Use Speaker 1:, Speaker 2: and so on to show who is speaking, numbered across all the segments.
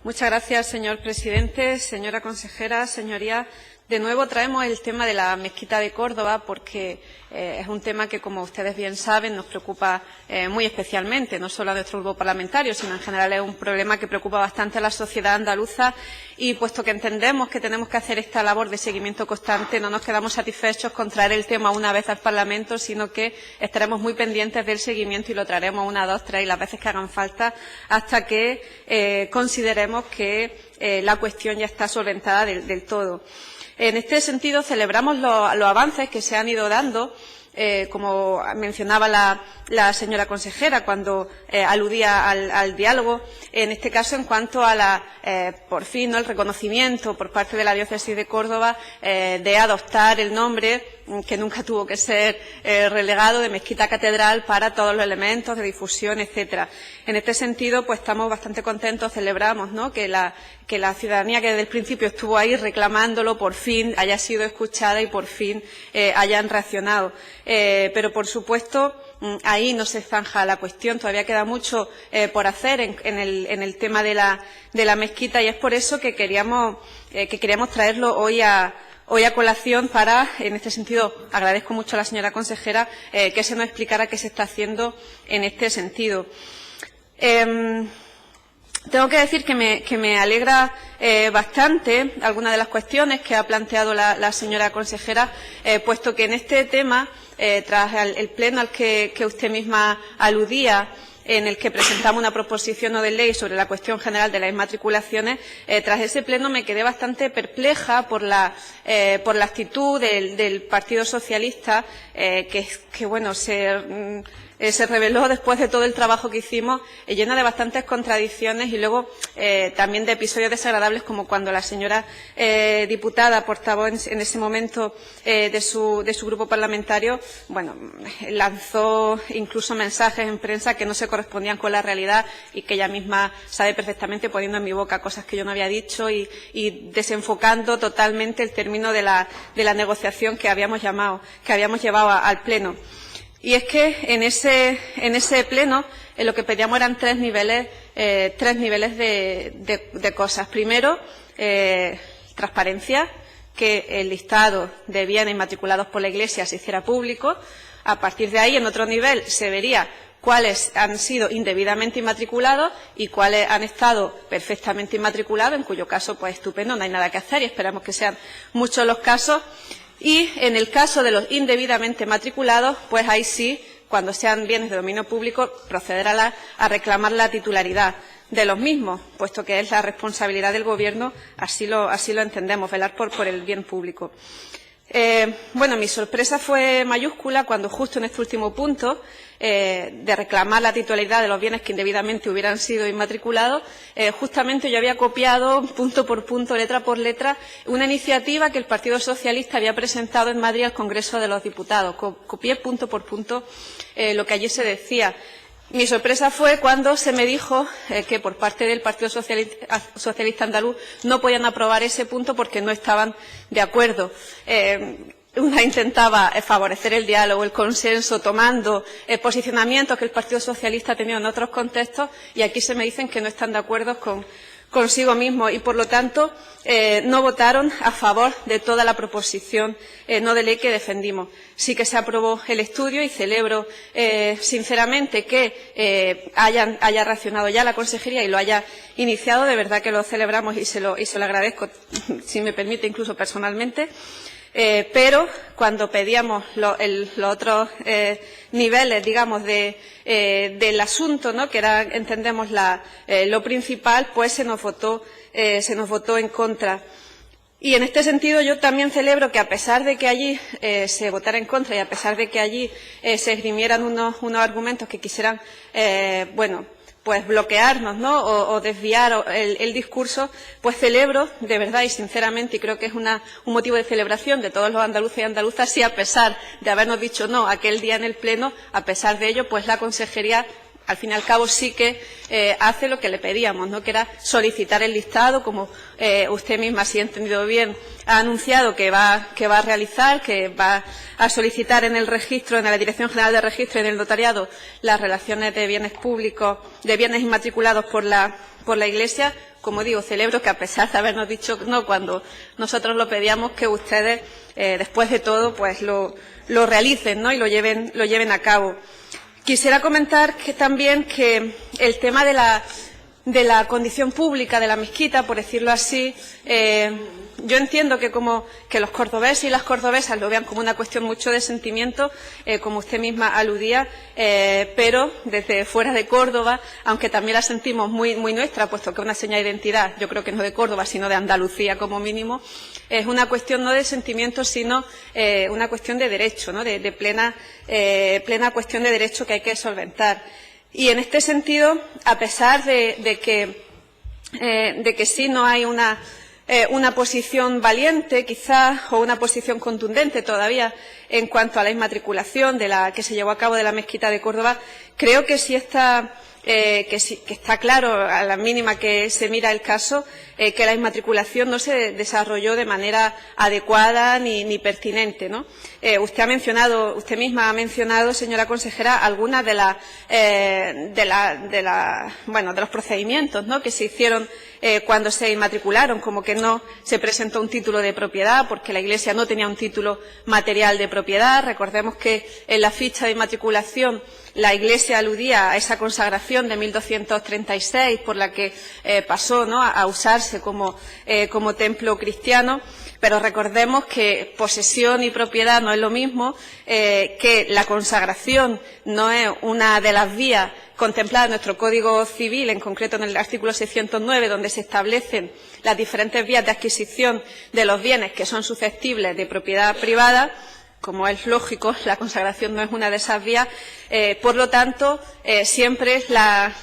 Speaker 1: Muchas gracias, señor presidente, señora consejera, señorías. De nuevo traemos el tema de la mezquita de Córdoba porque es un tema que, como ustedes bien saben, nos preocupa muy especialmente, no solo a nuestro grupo parlamentario, sino en general es un problema que preocupa bastante a la sociedad andaluza y, puesto que entendemos que tenemos que hacer esta labor de seguimiento constante, no nos quedamos satisfechos con traer el tema una vez al Parlamento, sino que estaremos muy pendientes del seguimiento y lo traeremos una, dos, tres y las veces que hagan falta hasta que consideremos que la cuestión ya está solventada del todo. En este sentido, celebramos los avances que se han ido dando, como mencionaba la señora consejera cuando aludía al diálogo, en este caso en cuanto a por fin, el reconocimiento por parte de la Diócesis de Córdoba de adoptar el nombre que nunca tuvo que ser relegado de Mezquita Catedral para todos los elementos de difusión, etcétera. En este sentido, pues estamos bastante contentos, celebramos, ¿no?, que la ciudadanía que desde el principio estuvo ahí reclamándolo por fin haya sido escuchada y por fin hayan reaccionado. Pero, por supuesto, ahí no se zanja la cuestión, todavía queda mucho por hacer en el tema de la mezquita y es por eso que queríamos traerlo hoy a colación para, en este sentido, agradezco mucho a la señora consejera que se nos explicara qué se está haciendo en este sentido. Tengo que decir que me alegra bastante algunas de las cuestiones que ha planteado la señora consejera, puesto que en este tema, tras el pleno al que usted misma aludía, en el que presentamos una proposición no de ley sobre la cuestión general de las inmatriculaciones, tras ese pleno me quedé bastante perpleja por la actitud del Partido Socialista, que bueno, se reveló después de todo el trabajo que hicimos, llena de bastantes contradicciones y luego también de episodios desagradables, como cuando la señora diputada, portavoz en ese momento de su grupo parlamentario, bueno, lanzó incluso mensajes en prensa que no se correspondían con la realidad y que ella misma sabe perfectamente, poniendo en mi boca cosas que yo no había dicho y desenfocando totalmente el término de la negociación que habíamos llevado al Pleno. Y es que en ese pleno lo que pedíamos eran tres niveles de cosas. Primero, transparencia, que el listado de bienes inmatriculados por la Iglesia se hiciera público. A partir de ahí, en otro nivel, se vería cuáles han sido indebidamente inmatriculados y cuáles han estado perfectamente inmatriculados, en cuyo caso, pues estupendo, no hay nada que hacer y esperamos que sean muchos los casos. Y en el caso de los indebidamente matriculados, pues ahí sí, cuando sean bienes de dominio público, proceder a reclamar la titularidad de los mismos, puesto que es la responsabilidad del Gobierno, así lo entendemos, velar por el bien público. Bueno, mi sorpresa fue mayúscula cuando justo en este último punto de reclamar la titularidad de los bienes que indebidamente hubieran sido inmatriculados, justamente yo había copiado punto por punto, letra por letra, una iniciativa que el Partido Socialista había presentado en Madrid al Congreso de los Diputados. Copié punto por punto lo que allí se decía. Mi sorpresa fue cuando se me dijo que por parte del Partido Socialista Andaluz no podían aprobar ese punto porque no estaban de acuerdo. Una intentaba favorecer el diálogo, el consenso, tomando posicionamientos que el Partido Socialista ha tenido en otros contextos y aquí se me dicen que no están de acuerdo consigo mismo y, por lo tanto, no votaron a favor de toda la proposición no de ley que defendimos. Sí que se aprobó el estudio y celebro sinceramente que haya reaccionado ya la consejería y lo haya iniciado. De verdad que lo celebramos y se lo agradezco, si me permite, incluso personalmente. Pero cuando pedíamos los otros niveles, digamos, del asunto, ¿no?, que era, entendemos, lo principal, pues se nos votó en contra. Y en este sentido yo también celebro que, a pesar de que allí se votara en contra y a pesar de que allí se esgrimieran unos argumentos que quisieran, bueno, pues bloquearnos, ¿no?, o desviar el discurso, pues celebro de verdad y sinceramente, y creo que es un motivo de celebración de todos los andaluces y andaluzas, si a pesar de habernos dicho no aquel día en el Pleno, a pesar de ello, pues la consejería al fin y al cabo sí que hace lo que le pedíamos, ¿no? Que era solicitar el listado, como usted misma, si he entendido bien, ha anunciado que va a realizar, que va a solicitar en el registro, en la Dirección General de Registro y en el notariado, las relaciones de bienes públicos, de bienes inmatriculados por la Iglesia. Como digo, celebro que, a pesar de habernos dicho no cuando nosotros lo pedíamos, que ustedes, después de todo, pues lo realicen, ¿no? Y lo lleven a cabo. Quisiera comentar también que el tema de la condición pública de la mezquita, por decirlo así, yo entiendo que los cordobeses y las cordobesas lo vean como una cuestión mucho de sentimiento, como usted misma aludía, pero desde fuera de Córdoba, aunque también la sentimos muy nuestra, puesto que es una señal de identidad, yo creo que no de Córdoba, sino de Andalucía como mínimo, es una cuestión no de sentimiento, sino una cuestión de derecho, ¿no? de plena cuestión de derecho que hay que solventar. Y en este sentido, a pesar de que sí no hay una posición valiente, quizás, o una posición contundente todavía en cuanto a la inmatriculación que se llevó a cabo de la mezquita de Córdoba, creo que sí está claro, a la mínima que se mira el caso, que la inmatriculación no se desarrolló de manera adecuada ni pertinente, ¿no? Usted misma ha mencionado, señora consejera, algunas de los procedimientos, ¿no? Que se hicieron cuando se inmatricularon, como que no se presentó un título de propiedad porque la Iglesia no tenía un título material de propiedad. Recordemos que en la ficha de inmatriculación la Iglesia aludía a esa consagración de 1236 por la que pasó, ¿no? a usarse como templo cristiano, pero recordemos que posesión y propiedad no es lo mismo, que la consagración no es una de las vías contempladas en nuestro Código Civil, en concreto en el artículo 609, donde se establecen las diferentes vías de adquisición de los bienes que son susceptibles de propiedad privada. Como es lógico, la consagración no es una de esas vías, por lo tanto, siempre la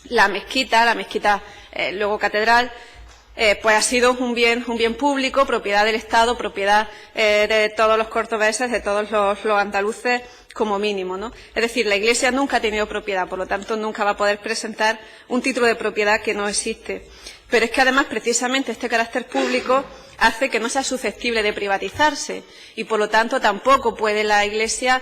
Speaker 1: mezquita, luego catedral, pues ha sido un bien público, propiedad del Estado, propiedad de todos los cordobeses, de todos los andaluces, como mínimo, ¿no? Es decir, la Iglesia nunca ha tenido propiedad, por lo tanto, nunca va a poder presentar un título de propiedad que no existe. Pero es que, además, precisamente este carácter público hace que no sea susceptible de privatizarse y, por lo tanto, tampoco puede la Iglesia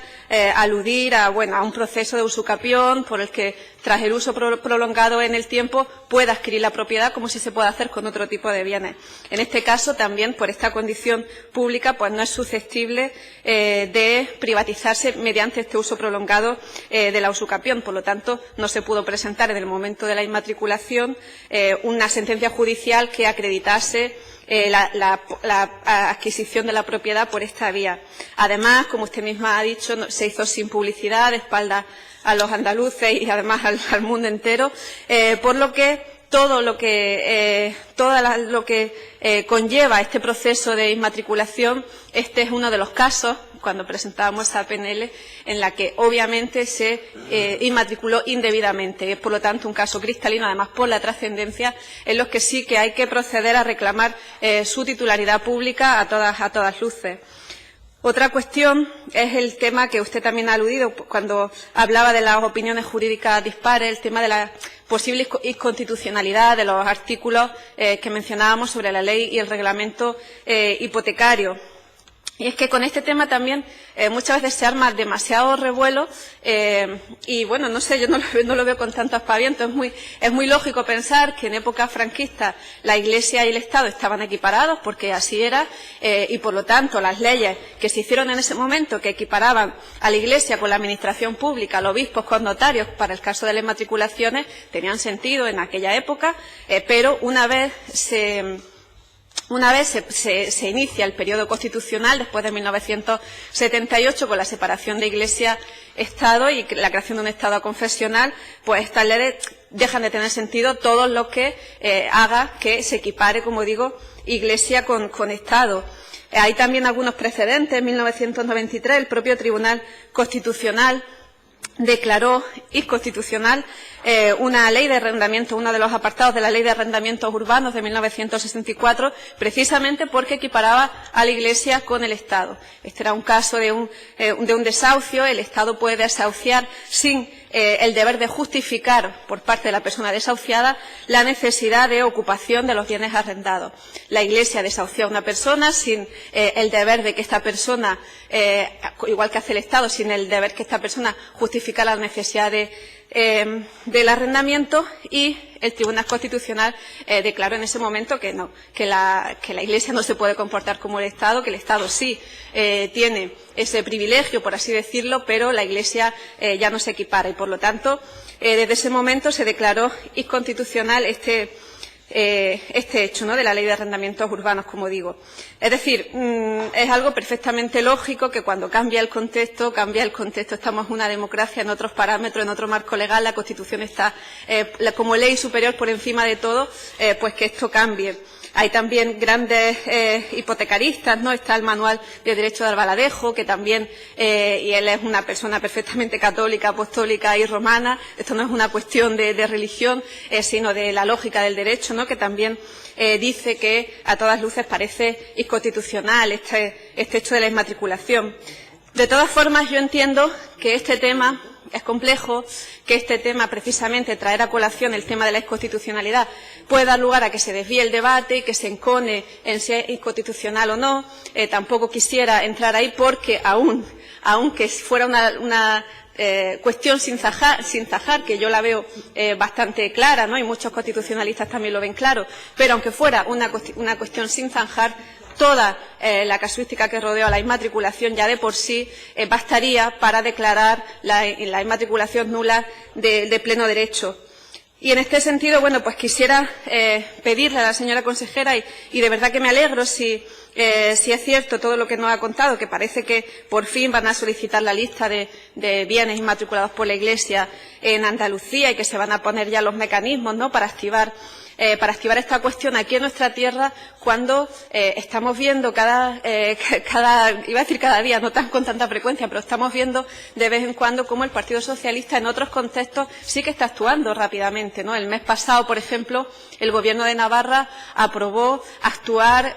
Speaker 1: aludir a un proceso de usucapión por el que, tras el uso prolongado en el tiempo, pueda adquirir la propiedad, como si se puede hacer con otro tipo de bienes. En este caso, también, por esta condición pública, pues no es susceptible de privatizarse mediante este uso prolongado de la usucapión. Por lo tanto, no se pudo presentar en el momento de la inmatriculación una sentencia judicial que acreditase la adquisición de la propiedad por esta vía. Además, como usted misma ha dicho, se hizo sin publicidad, de espaldas a los andaluces y además al mundo entero, por lo que todo lo que conlleva este proceso de inmatriculación, este es uno de los casos, cuando presentábamos esa PNL, en la que obviamente se inmatriculó indebidamente. Es, por lo tanto, un caso cristalino, además por la trascendencia, en los que sí que hay que proceder a reclamar su titularidad pública a todas luces. Otra cuestión es el tema que usted también ha aludido cuando hablaba de las opiniones jurídicas dispares, el tema de la posible inconstitucionalidad de los artículos que mencionábamos sobre la ley y el reglamento hipotecario. Y es que con este tema también muchas veces se arma demasiado revuelo y, bueno, no sé, yo no lo veo con tanto aspaviento. Es muy lógico pensar que en época franquista la Iglesia y el Estado estaban equiparados, porque así era, y por lo tanto las leyes que se hicieron en ese momento, que equiparaban a la Iglesia con la administración pública, a los obispos con notarios, para el caso de las inmatriculaciones, tenían sentido en aquella época, pero una vez se inicia el periodo constitucional, después de 1978, con la separación de Iglesia-Estado y la creación de un Estado confesional, pues estas leyes dejan de tener sentido, todo lo que haga que se equipare, como digo, Iglesia con Estado. Hay también algunos precedentes. En 1993, el propio Tribunal Constitucional declaró inconstitucional una ley de arrendamiento, uno de los apartados de la Ley de Arrendamientos Urbanos de 1964, precisamente porque equiparaba a la Iglesia con el Estado. Este era un caso de un desahucio. El Estado puede desahuciar sin el deber de justificar por parte de la persona desahuciada la necesidad de ocupación de los bienes arrendados. La Iglesia desahució a una persona sin el deber de que esta persona, igual que hace el Estado, sin el deber que esta persona justificara la necesidad del arrendamiento, y el Tribunal Constitucional declaró en ese momento que no, que la Iglesia no se puede comportar como el Estado, que el Estado sí tiene ese privilegio, por así decirlo, pero la Iglesia ya no se equipara y, por lo tanto, desde ese momento se declaró inconstitucional este hecho, ¿no?, de la Ley de Arrendamientos Urbanos, como digo. Es decir, es algo perfectamente lógico que cuando cambia el contexto, estamos en una democracia, en otros parámetros, en otro marco legal, la Constitución está como ley superior por encima de todo, pues que esto cambie. Hay también grandes hipotecaristas, ¿no? Está el Manual de Derecho de Albaladejo, que también, y él es una persona perfectamente católica, apostólica y romana. Esto no es una cuestión de religión, sino de la lógica del derecho, ¿no?, que también dice que a todas luces parece inconstitucional este hecho de la inmatriculación. De todas formas, yo entiendo que este tema es complejo, que este tema, precisamente, traer a colación el tema de la inconstitucionalidad, puede dar lugar a que se desvíe el debate y que se encone en si es inconstitucional o no. Tampoco quisiera entrar ahí porque, aunque fuera una cuestión sin zajar, que yo la veo bastante clara, ¿no?, y muchos constitucionalistas también lo ven claro, pero aunque fuera una cuestión sin zanjar, toda la casuística que rodea a la inmatriculación ya de por sí bastaría para declarar la inmatriculación nula de pleno derecho. Y en este sentido, bueno, pues quisiera pedirle a la señora consejera, y de verdad que me alegro si es cierto todo lo que nos ha contado, que parece que por fin van a solicitar la lista de bienes inmatriculados por la Iglesia en Andalucía y que se van a poner ya los mecanismos, ¿no?, para activar esta cuestión aquí en nuestra tierra, cuando estamos viendo iba a decir cada día, no con tanta frecuencia, pero estamos viendo de vez en cuando cómo el Partido Socialista en otros contextos sí que está actuando rápidamente, ¿no? El mes pasado, por ejemplo, el Gobierno de Navarra aprobó actuar,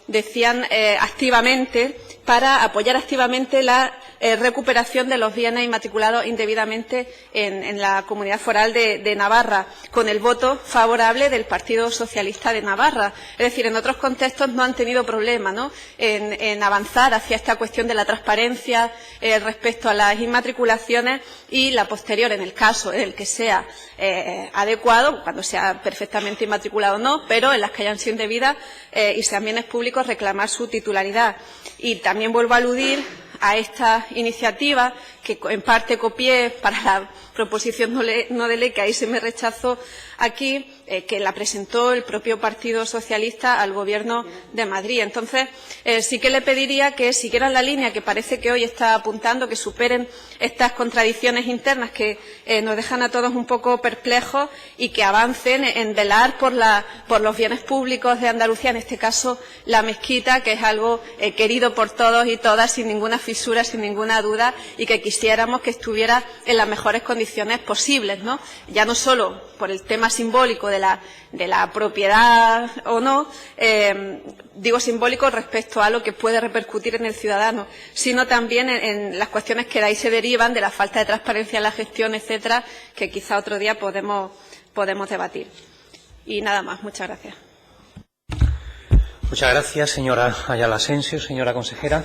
Speaker 1: decían, activamente, para apoyar activamente la recuperación de los bienes inmatriculados indebidamente en la Comunidad Foral de Navarra, con el voto favorable del Partido Socialista de Navarra. Es decir, en otros contextos no han tenido problema, ¿no?, en avanzar hacia esta cuestión de la transparencia respecto a las inmatriculaciones, y la posterior, en el caso en el que sea adecuado, cuando sea perfectamente inmatriculado o no, pero en las que hayan sido indebidas y sean bienes públicos, reclamar su titularidad. Y también vuelvo a aludir a esta iniciativa que en parte copié para la proposición no de ley que ahí se me rechazó aquí, que la presentó el propio Partido Socialista al Gobierno de Madrid. Entonces, sí que le pediría que siguieran la línea que parece que hoy está apuntando, que superen estas contradicciones internas que nos dejan a todos un poco perplejos, y que avancen en velar por los bienes públicos de Andalucía, en este caso la mezquita, que es algo querido por todos y todas, sin ninguna fisura, sin ninguna duda, y que quisiéramos que estuviera en las mejores condiciones posibles, ¿no? Ya no solo por el tema simbólico de la propiedad o no, digo simbólico respecto a lo que puede repercutir en el ciudadano, sino también en las cuestiones que de ahí se derivan, de la falta de transparencia en la gestión, etcétera, que quizá otro día podemos debatir. Y nada más. Muchas gracias.
Speaker 2: Muchas gracias, señora Ayala Asensio. Señora consejera.